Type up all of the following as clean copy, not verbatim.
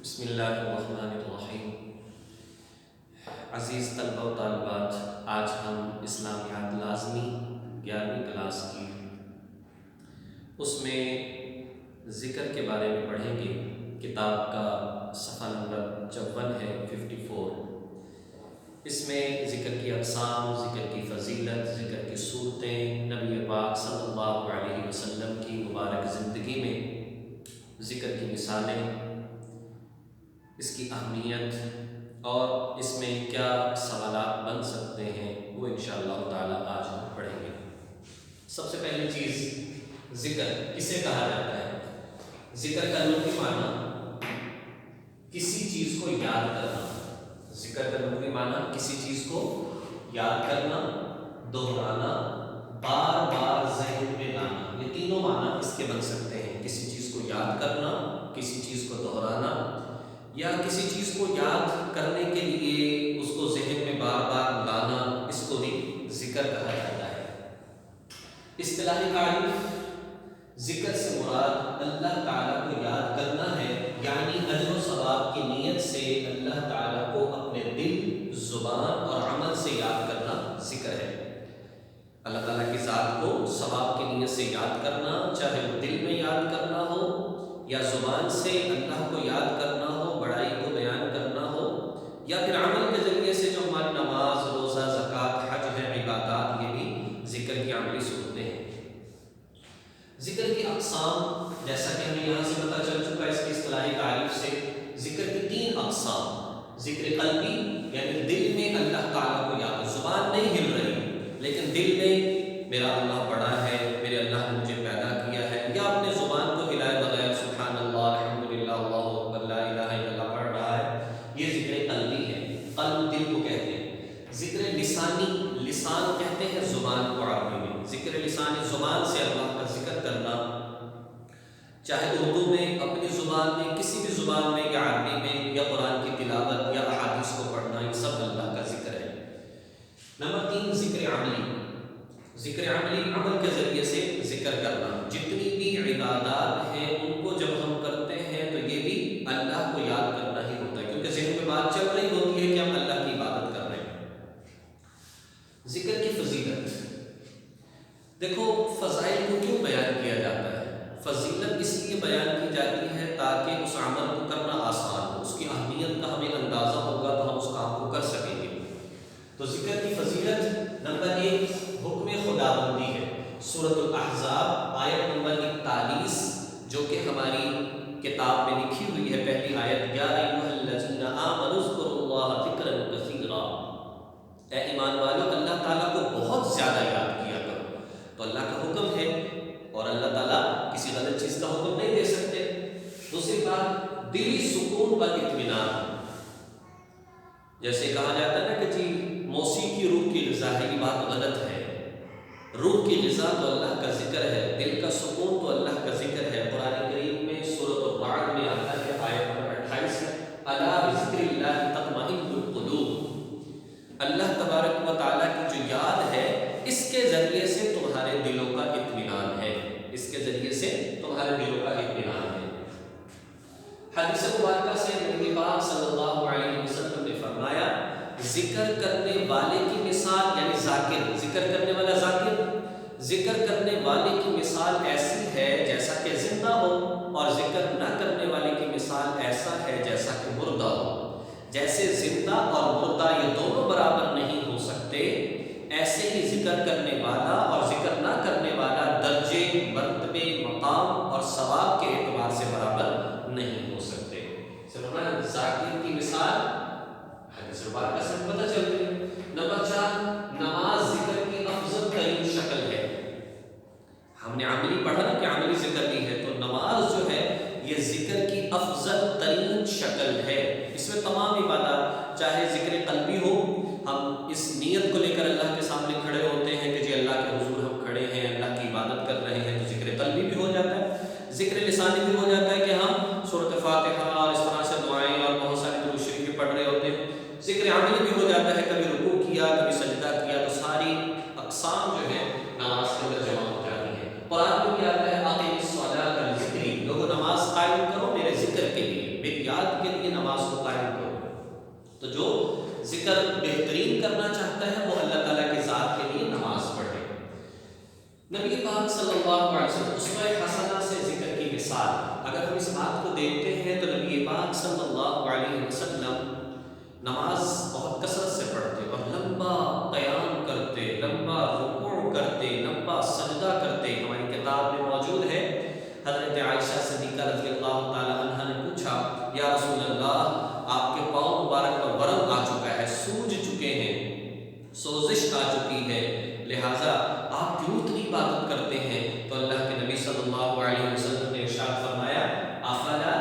بسم اللہ الرحمن الرحیم۔ عزیز طلبہ و طالبات، آج ہم اسلامیات لازمی 11ویں کلاس کی اس میں ذکر کے بارے میں پڑھیں گے۔ کتاب کا صفحہ نمبر 54 ہے 54۔ اس میں ذکر کی اقسام، ذکر کی فضیلت، ذکر کی صورتیں، نبی پاک صلی اللہ علیہ وسلم کی مبارک زندگی میں ذکر کی مثالیں، اس کی اہمیت اور اس میں کیا سوالات بن سکتے ہیں، وہ انشاءاللہ تعالی آج ہم پڑھیں گے۔ سب سے پہلی چیز، ذکر کسے کہا جاتا ہے؟ ذکر کا لغوی معنی کسی چیز کو یاد کرنا۔ ذکر کا لغوی معنی کسی چیز کو یاد کرنا، دہرانا، بار بار ذہن میں لانا۔ یہ تینوں معنی اس کے بن سکتے ہیں۔ کسی چیز کو یاد کرنا، کسی چیز کو دہرانا، یا کسی چیز کو یاد کرنے کے لیے اس کو ذہن میں بار بار لانا، اس کو بھی ذکر کہا جاتا ہے۔ اصطلاحی تعریف، ذکر سے مراد اللہ تعالیٰ کو یاد کرنا ہے، یعنی اجر و ثواب کی نیت سے اللہ تعالیٰ کو اپنے دل، زبان اور عمل سے یاد کرنا ذکر ہے۔ اللہ تعالیٰ کی ذات کو ثواب کی نیت سے یاد کرنا، چاہے وہ دل میں یاد کرنا ہو یا زبان سے اللہ کو یاد کرنا ہو، بڑائی کو بیان کرنا ہو، یا پھر عمل کے ذریعے سے جو ہماری نماز، روزہ، زکوٰۃ، حج ہے، عبادات، یہ بھی ذکر کی عملی صورتیں ہیں۔ ذکر کی اقسام، جیسا کہ ہمیں یہاں سے پتہ چل چکا اس کی اصطلاحی تعریف سے، ذکر کی 3 اقسام۔ ذکر قلبی، یعنی دل میں اللہ تعالیٰ کو یاد، زبان نہیں ہل رہی لیکن دل میں میرا اللہ بڑا ہے، میرے اللہ نے مجھے پیدا کیا ہے، یا اپنے زبان کو ہلائے بغیر سبحان اللہ، الحمدللہ، اللہ اکبر، لا الہ الا اللہ پڑھ رہا ہے، یہ ذکر قلبی ہے۔ قلب دل کو کہتے ہیں۔ ذکر لسانی، لسان کہتے ہیں زبان کو عربی میں۔ ذکر لسانی، زبان سے اللہ کا ذکر کرنا، چاہے اردو میں، اپنی زبان میں، کسی بھی زبان میں، یا عربی میں، یا قرآن کی تلاوت یا احادیث کو پڑھنا، یہ سب اللہ کا ذکر ہے۔ نمبر 3، ذکر عملی۔ ذکر عملی، عمل کے ذریعے سے ذکر کرنا۔ جتنی بھی عبادات ہیں ان کو جب ہم کرتے ہیں تو یہ بھی اللہ کو یاد کرنا ہی ہوتا ہے، کیونکہ ذہن میں بات چل رہی ہوتی ہے کہ ہم اللہ کی عبادت کر رہے ہیں۔ ذکر کی فضیلت، دیکھو فضائل کو کیوں بیان کیا جاتا ہے؟ فضیلت اس لیے بیان کی جاتی ہے تاکہ اس عمل کو کرنا آسان ہو، اس کی اہمیت کا ہمیں اندازہ ہوگا تو ہم اس کام کو کر سکیں گے۔ تو ذکر کی فضیلت، نمبر 1، حکم خداوندی ہے۔ سورۃ الاحزاب آیت نمبر 41، جو کہ ہماری کتاب میں لکھی ہوئی ہے، پہلی آیت، یا ایھا الذین آمنوا اذکروا اللہ ذکرا کثیرا، اے ایمان والو اللہ تعالیٰ کو بہت زیادہ یاد کیا کرو۔ تو اللہ کا حکم ہے اور اللہ تعالیٰ کسی غلط چیز کا حکم نہیں دے سکتے۔ دوسری بات، دلی سکون و اطمینان۔ جیسے کہا جاتا ہے نا کہ جی موسیقی روح کی غذا ہے، یہ بات غلط ہے۔ روح کی غذا تو اللہ کا ذکر ہے، دل کا سکون تو اللہ کا ذکر ہے۔ قرآن کریم میں سورۃ الرعد میں آتا ہے، آیت نمبر 28 ہے، الا بذکر اللہ تطمئن القلوب۔ اللہ تبارک و تعالیٰ کی جو یاد ہے، اس کے ذریعے سے تمہارے دلوں کا اطمینان ہے، اس کے ذریعے سے تمہارے دلوں کا اطمینان ہے۔ حدیث مبارکہ سے نبی پاک صلی اللہ علیہ وسلم نے فرمایا، ذکر کرنے والے کی مثال، یعنی ذاکر، ذکر کرنے والا ذاکر، ذکر کرنے والے کی مثال ایسی ہے جیسا کہ زندہ ہو، اور ذکر نہ کرنے والے کی مثال ایسا ہے جیسا کہ مردہ ہو۔ جیسے زندہ اور مردہ یہ دونوں برابر نہیں ہو سکتے، ایسے ہی ذکر کرنے والا اور ذکر نہ کرنے والا درجے، مرتبے، مقام اور ثواب کے اعتبار سے برابر نہیں ہو سکتے۔ ذاکر کی مثال حدیث مبارکہ سے پتہ چل رہی ہے۔ نمبر 4، نماز ذکر کی افضل ترین شکل ہے۔ ہم نے عملی پڑھا نا کہ عملی ذکر بھی ہے، تو نماز جو ہے یہ ذکر کی افضل ترین شکل ہے۔ اس میں تمام عبادات، چاہے ذکر قلبی ہو، ہم اس نیت کو لے کر اللہ کے سامنے کھڑے ہوتے ہیں کہ جی اللہ کے حضور ہم کھڑے ہیں، اللہ کی عبادت کر رہے ہیں، تو ذکر قلبی بھی ہو جاتا ہے۔ ذکر لسانی بھی ہو جاتا ہے کہ ہم سورۃ فاتحہ اور اس طرح سے دعائیں اور بہت سارے درود شریف پڑھ رہے ہوتے ہیں۔ ذکر عملی بھی ہو ذکر بہترین کرنا چاہتا ہے وہ اللہ تعالیٰ کی ذات کے لیے نماز پڑھے۔ نبی پاک صلی اللہ علیہ وسلم اسوہ حسنہ سے ذکر کی مثال اگر ہم اس بات کو دیکھتے ہیں تو نبی پاک صلی اللہ علیہ وسلم نماز بہت کثرت سے پڑھتے اور لمبا قیام کرتے، لمبا رکوع کرتے، لمبا سجدہ کرتے۔ ہماری کتاب میں موجود ہے، حضرت عائشہ صدیقہ رضی اللہ تعالی عنہ نے پوچھا یا رسول اللہ آپ کے پاؤں مبارک پر ورم آ چکا ہے، سوج چکے ہیں، سوزش آ چکی ہے، لہٰذا آپ کیوں اتنی عبادت کرتے ہیں؟ تو اللہ کے نبی صلی اللہ علیہ وسلم نے ارشاد فرمایا افلا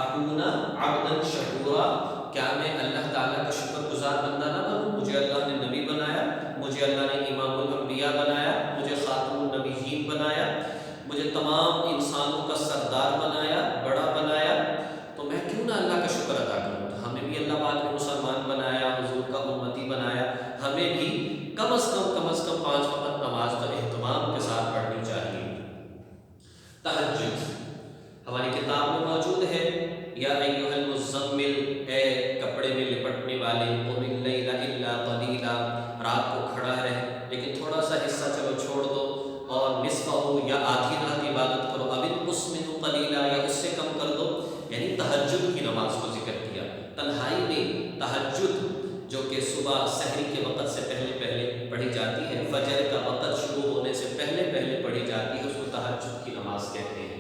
اکون عبدا شکورا، کیا میں اللہ تعالیٰ کا شکر گزار بندہ نہ بنوں؟ مجھے اللہ نے نبی بنایا، مجھے اللہ نے امام الانبیاء بنایا، مجھے خاتم النبیین بنایا، مجھے تمام انسانوں کا سردار بنایا، بڑا بنایا، تو میں کیوں نہ اللہ کا شکر ادا کروں؟ ہمیں بھی اللہ پاک نے مسلمان بنایا، حضور کا امتی بنایا، ہمیں بھی کم از کم 5 وقت نماز تو اہتمام کے ساتھ پڑھنی چاہیے۔ تہجد ہماری کتاب میں موجود ہے، یا ایھا المزمل، اے کپڑے میں لپٹنے والے، قم اللیل الا قلیلا، رات کو کھڑا رہ لیکن تھوڑا سا حصہ چلو چھوڑ دو، اور نصفہ یا آدھی رات عبادت کرو، اب انقص منہ قلیلا، یا اس سے کم کر دو، یعنی تہجد کی نماز کو ذکر کیا۔ تنہائی میں تہجد جو کہ صبح سحری کے وقت سے پہلے پڑھی جاتی ہے، فجر کا وقت شروع ہونے سے پہلے پڑھی جاتی ہے، اس کو تہجد کی نماز کہتے ہیں۔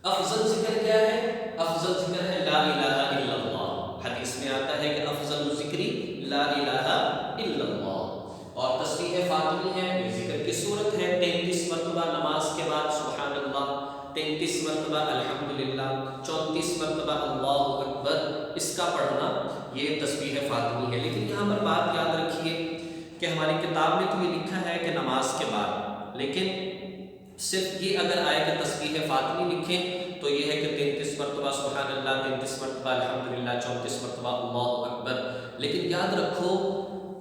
افضل ذکر کیا ہے؟ افضل ذکر ہے لا الہ الا اللہ۔ حدیث میں آتا ہے کہ افضل ذکری لا الہ الا اللہ، اور تسبیح فاطمی ہے، یہ ذکر کی صورت ہے، 33 مرتبہ نماز کے بعد سبحان اللہ، 33 مرتبہ الحمدللہ، 34 مرتبہ اللہ اکبر، اس کا پڑھنا یہ تسبیح فاطمی ہے۔ لیکن یہاں پر بات یاد رکھیے کہ ہماری کتاب میں تو یہ لکھا ہے کہ نماز کے بعد، لیکن صرف یہ اگر آئے کہ تسبیح فاطمی لکھیں تو یہ ہے کہ 33 مرتبہ سبحان اللہ، 33 مرتبہ الحمدللہ، 34 مرتبہ اللہ اکبر۔ لیکن یاد رکھو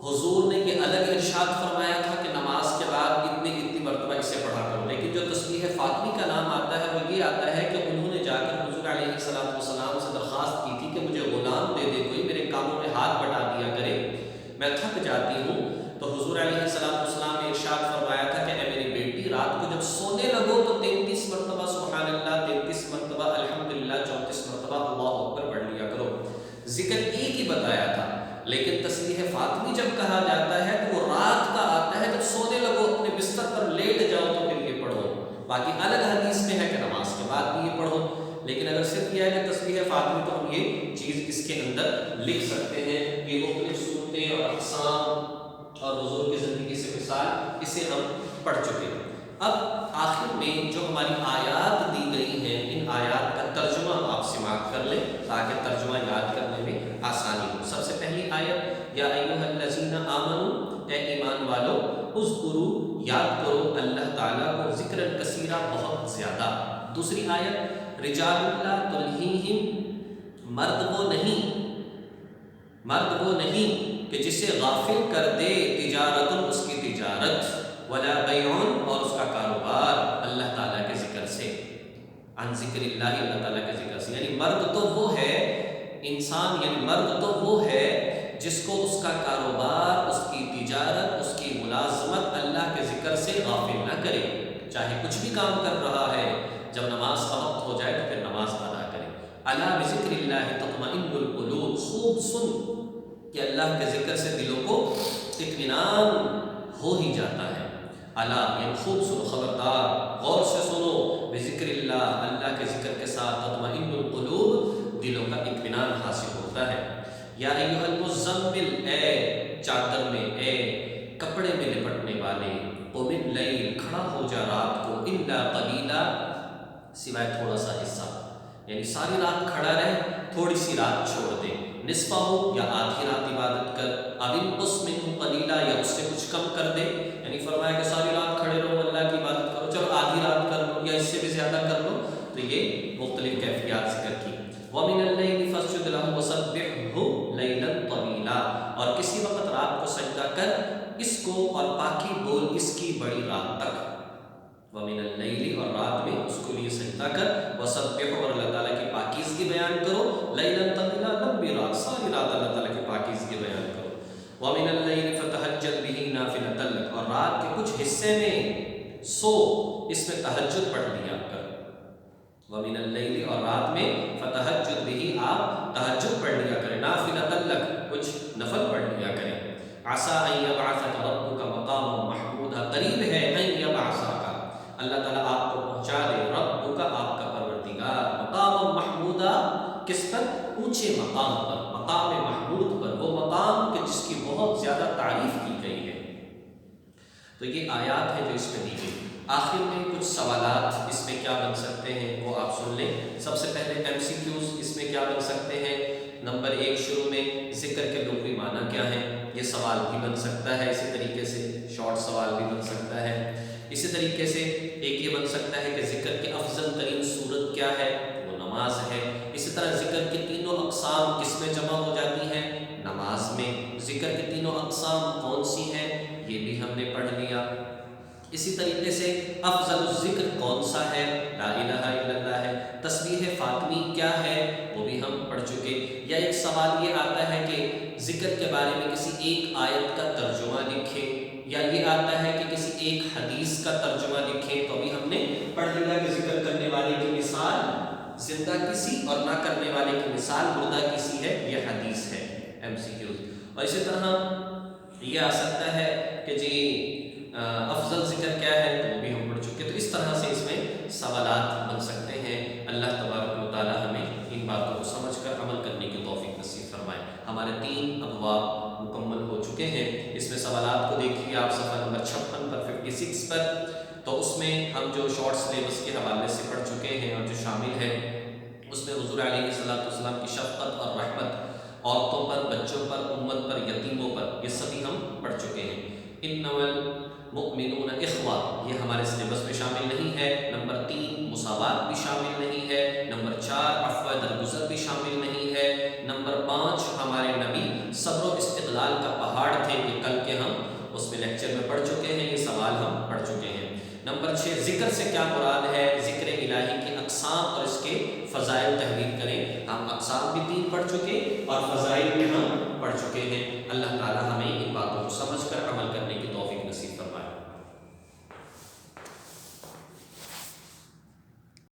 حضور نے یہ الگ ارشاد فرمایا تھا کہ نماز کے بعد اتنی مرتبہ اسے پڑھا کرو، لیکن جو تسبیح فاطمی کا نام آتا ہے وہ یہ آتا ہے کہ انہوں نے جا کر حضور علیہ السلام سے درخواست کی تھی کہ مجھے غلام دے دے، کوئی میرے کاموں میں ہاتھ بٹا دیا کرے، میں تھک جاتی ہوں۔ تو حضور علیہ السلام نے ارشاد فرمایا تھا کہ اے میری بیٹی، رات کو جب سونے لگو تو 33 مرتبہ سبحان اللہ، 33 مرتبہ الحمدللہ، 34 مرتبہ اللہ اکبر پڑھ لیا کرو۔ ذکر ایک ہی بتایا تھا، لیکن تسبیح فاطمی جب کہا جاتا ہے تو وہ رات کا آتا ہے، جب سونے لگو اپنے بستر پر لیٹ جاؤ تو پھر یہ پڑھو۔ باقی الگ حدیث میں ہے کہ نماز کے بعد بھی یہ پڑھو، لیکن اگر صرف یہ ہے کہ تسبیح فاطمی تو ہم یہ چیز اس کے اندر لکھ سکتے ہیں کہ مختلف صورتیں اور اقسام اور حضور کی زندگی سے مثال، اسے ہم پڑھ چکے ہیں۔ اب آخر میں جو ہماری آیات دی گئی ہیں، ان آیات کا ترجمہ آپ سماعت کر لیں تاکہ ترجمہ یاد کرنے میں آسانی ہو۔ سب سے پہلی آیت، یا ایھا الذین آمنوا، اے ایمان والو، اذکروا، یاد کرو اللہ تعالیٰ کو، ذکرا کثیرا، بہت زیادہ۔ دوسری آیت، رجال لا تلہیہم، مرد وہ نہیں کہ جسے غافل کر دے تجارت، اس کی تجارت، ولا بیع، اور اس کا کاروبار، اللہ تعالیٰ کے ذکر سے، عن ذکر اللہ، اللہ تعالیٰ کے ذکر سے۔ یعنی مرد تو وہ ہے انسان، یعنی مرد تو وہ ہے جس کو اس کا کاروبار، اس کی تجارت، اس کی ملازمت اللہ کے ذکر سے غافل نہ کرے، چاہے کچھ بھی کام کر رہا ہے، جب نماز کا وقت ہو جائے تو پھر نماز ادا کرے۔ الا بذکر اللہ تطمئن القلوب، خوب سن کہ اللہ کے ذکر سے دلوں کو اطمینان ہو ہی جاتا ہے۔ الا، یہ خوب سنو، خبردار، غور سے سنو، بذکر اللہ، اللہ کے ذکر کے ساتھ تطمئن القلوب، دلوں کا اطمینان حاصل ہوتا ہے۔ یا ایھا المزمل، اے چادر میں، اے کپڑے میں لپٹنے والے، قم اللیل، کھڑا ہو جا رات کو، الا قلیلا، سوائے تھوڑا سا حصہ، یعنی ساری رات کھڑا رہ، تھوڑی سی رات چھوڑ دے، نصفہ ہو، یا آدھی رات عبادت کر، اب انقص منہ قلیلا، یا اس سے کچھ کم کر دے، یعنی فرمایا کہ ساری رات کھڑے رہو، اللہ کی عبادت کرو، چلو آدھی رات کر لو یا اس سے بھی زیادہ کر لو، تو یہ مختلف کیفیات ذکر کی۔ وَمِنَ اللَّيْلِ فَاسْجُدْ لَهُ وَسَبِّحْهُ لَيْلًا طَوِيلًا، اور کسی وقت رات کو سجدہ کر اس کو، اور پاکی بول اس کی بڑی رات تک۔ وَمِنَ اللَّيْلِ، اور رات میں اس کو لیے سجدہ کر، وَسَبِّحْ، اور اللہ تعالیٰ کی پاکیزگی بیان کرو، لَيْلًا طَوِيلًا، لمبی رات، ساری رات اللہ تعالیٰ کی پاکیزگی وَمِنَ اللَّيْلِ فَتَهَجَّدْ بِهِ نَافِلَةً لَكَ، اور رات کے کچھ حصے میں سو، اس میں تہجد پڑھ لیا کر. وَمِنَ اللَّيْلِ، اور رات میں فَتَهَجَّدْ بِهِ، آپ تہجد پڑھ لیا کریں، نَافِلَةً لَكَ، کچھ نفل پڑھ لیا کریں. عَسَىٰ أَن يَبْعَثَكَ رَبُّكَ مَقَامًا مَحْمُودًا، قریب ہے أَن يَبْعَثَكَ، اللہ تعالیٰ آپ کو پہنچا دے، ربک، آپ کا پروردگار، مقام محمودا، کس پر؟ اونچے مقام پر، مقام محمود پر، وہ مقام کہ جس کی بہت زیادہ تعریف کی گئی ہے. تو یہ آیات ہیں جو اس میں دی گئی. آخر میں کچھ سوالات اس میں کیا بن سکتے ہیں وہ آپ سن لیں. سب سے پہلے ایم سی کیوز اس میں کیا بن سکتے ہیں. نمبر 1 شروع میں ذکر کے لغوی معنی کیا ہے، یہ سوال بھی بن سکتا ہے. اسی طریقے سے شارٹ سوال بھی بن سکتا ہے. اسی طریقے سے ایک یہ بن سکتا ہے کہ ذکر کی افضل ترین صورت کیا ہے، وہ نماز ہے. اسی طرح ذکر کی تینوں اقسام کس میں جمع ہو جاتی ہیں، نماز میں. ذکر کی تینوں اقسام کون سی ہیں، یہ بھی ہم نے پڑھ لیا. اسی طریقے سے افضل الذکر کون سا ہے، لا الہ الا اللہ ہے. تسبیح فاطمی کیا ہے، وہ بھی ہم پڑھ چکے. یا ایک سوال یہ آتا ہے کہ ذکر کے بارے میں کسی ایک آیت کا ترجمہ لکھیں، یا یہ آتا ہے کہ کسی ایک حدیث کا ترجمہ لکھیں. تو ابھی ہم نے پڑھ لیا کہ ذکر کرنے والے کی مثال زندہ کسی اور نہ کرنے والے کی مثال مردہ کسی ہے، یہ حدیث ہے. M C Qs. اور اسی طرح یہ آ سکتا ہے کہ جی افضل ذکر کیا ہے، تو وہ بھی ہم پڑھ چکے. تو اس طرح سے اس میں سوالات بن سکتے ہیں. اللہ تبارک و تعالی ہمیں ان باتوں کو سمجھ کر عمل کرنے کی توفیق نصیب فرمائے. ہمارے 3 ابواب مکمل ہو چکے ہیں. اس میں سوالات کو دیکھیے آپ صفحہ نمبر 56 پر 56 پر. تو اس میں ہم جو شارٹ سلیبس کے حوالے سے پڑھ چکے ہیں اور جو شامل ہے، اس میں حضور علیہ السلام کی شفقت اور رحمت عورتوں پر، بچوں پر، امت پر، یتیموں پر، یہ سبھی ہم پڑھ چکے ہیں. انما المؤمنون اخوہ، یہ ہمارے سلیبس میں شامل نہیں ہے. نمبر 3 مساوات بھی شامل نہیں ہے. نمبر 4 عفو درگزر بھی شامل نہیں ہے. نمبر 5 ہمارے نبی صبر و استقلال کا پہاڑ تھے، یہ کل کے ہم اس میں لیکچر میں پڑھ چکے ہیں، یہ سوال ہم پڑھ چکے ہیں. نمبر 6 ذکر سے کیا مراد ہے، ذکر الہی کی اقسام اور اس کے فضائل تحریر کریں. ہم اقسام بھی 3 پڑھ چکے اور فضائل بھی ہم پڑھ چکے ہیں. اللہ تعالیٰ